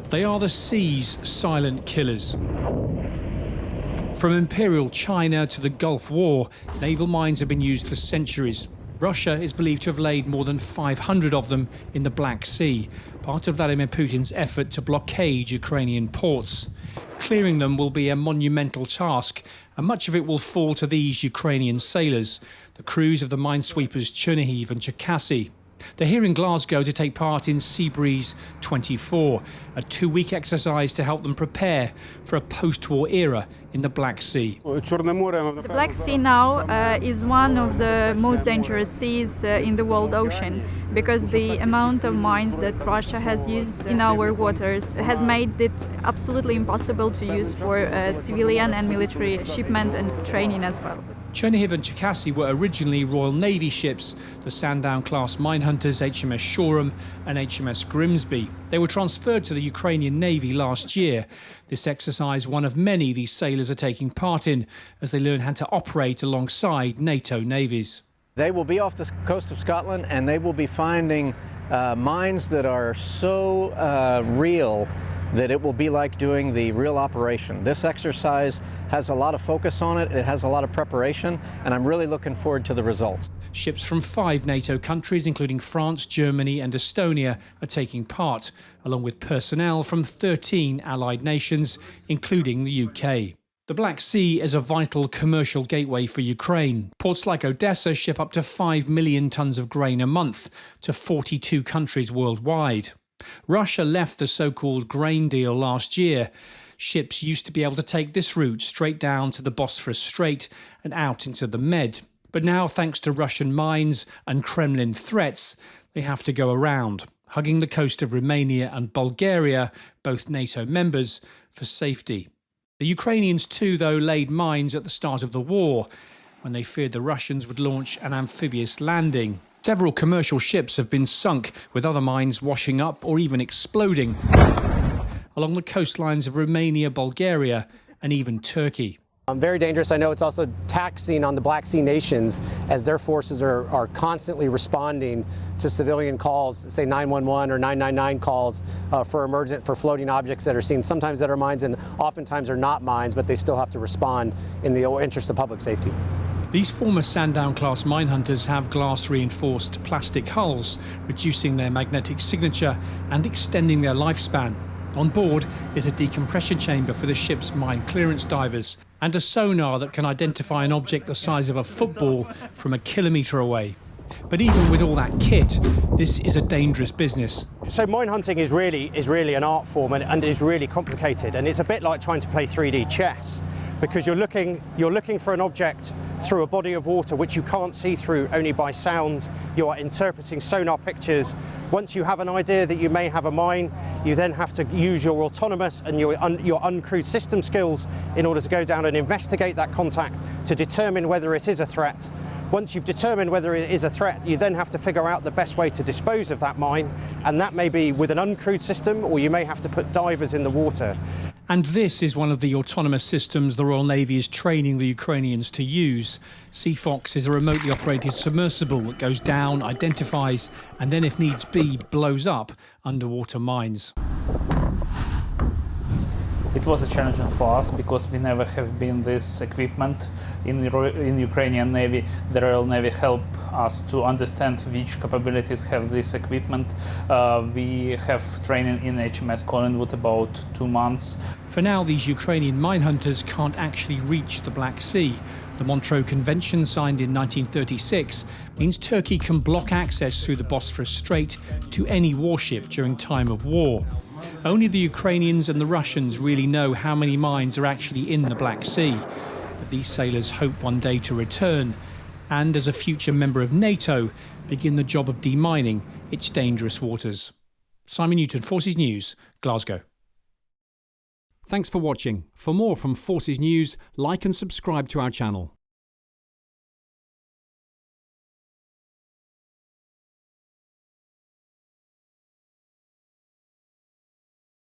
They are the sea's silent killers. From Imperial China to the Gulf War, naval mines have been used for centuries. Russia is believed to have laid more than 500 of them in the Black Sea, part of Vladimir Putin's effort to blockade Ukrainian ports. Clearing them will be a monumental task, and much of it will fall to these Ukrainian sailors, the crews of the minesweepers Chernihiv and Cherkasy. They're here in Glasgow to take part in Sea Breeze 24, a 2-week exercise to help them prepare for a post-war era in the Black Sea. The Black Sea now is one of the most dangerous seas in the world ocean, because the amount of mines that Russia has used in our waters has made it absolutely impossible to use for civilian and military shipment and training as well. Chernihiv and Cherkasy were originally Royal Navy ships, the Sandown-class minehunters HMS Shoreham and HMS Grimsby. They were transferred to the Ukrainian Navy last year. This exercise, one of many these sailors are taking part in, as they learn how to operate alongside NATO navies. They will be off the coast of Scotland, and they will be finding mines that are so real that it will be like doing the real operation. This exercise has a lot of focus on it, it has a lot of preparation, and I'm really looking forward to the results. Ships from 5 NATO countries, including France, Germany and Estonia, are taking part, along with personnel from 13 allied nations, including the UK. The Black Sea is a vital commercial gateway for Ukraine. Ports like Odessa ship up to 5 million tons of grain a month to 42 countries worldwide. Russia left the so-called grain deal last year. Ships used to be able to take this route straight down to the Bosphorus Strait and out into the Med. But now, thanks to Russian mines and Kremlin threats, they have to go around, hugging the coast of Romania and Bulgaria, both NATO members, for safety. The Ukrainians too, though, laid mines at the start of the war, when they feared the Russians would launch an amphibious landing. Several commercial ships have been sunk, with other mines washing up or even exploding along the coastlines of Romania, Bulgaria and even Turkey. Very dangerous. I know it's also taxing on the Black Sea nations, as their forces are constantly responding to civilian calls, say 911 or 999 calls for floating objects that are seen, sometimes that are mines and oftentimes are not mines, but they still have to respond in the interest of public safety. These former Sandown-class minehunters have glass-reinforced plastic hulls, reducing their magnetic signature and extending their lifespan. On board is a decompression chamber for the ship's mine clearance divers and a sonar that can identify an object the size of a football from a kilometre away. But even with all that kit, this is a dangerous business. So mine hunting is really an art form and is really complicated, and it's a bit like trying to play 3D chess, because you're looking for an object through a body of water which you can't see through only by sound. You are interpreting sonar pictures. Once you have an idea that you may have a mine, you then have to use your autonomous and your uncrewed system skills in order to go down and investigate that contact to determine whether it is a threat. Once you've determined whether it is a threat, you then have to figure out the best way to dispose of that mine, and that may be with an uncrewed system, or you may have to put divers in the water. And this is one of the autonomous systems the Royal Navy is training the Ukrainians to use. Seafox is a remotely operated submersible that goes down, identifies, and then, if needs be, blows up underwater mines. It was a challenge for us because we never have been this equipment in Ukrainian Navy. The Royal Navy helped us to understand which capabilities have this equipment. We have training in HMS Collingwood about 2 months. For now, these Ukrainian minehunters can't actually reach the Black Sea. The Montreux Convention, signed in 1936, means Turkey can block access through the Bosphorus Strait to any warship during time of war. Only the Ukrainians and the Russians really know how many mines are actually in the Black Sea. But these sailors hope one day to return and, as a future member of NATO, begin the job of demining its dangerous waters. Simon Newton, Forces News, Glasgow. Thanks for watching. For more from Forces News, like and subscribe to our channel.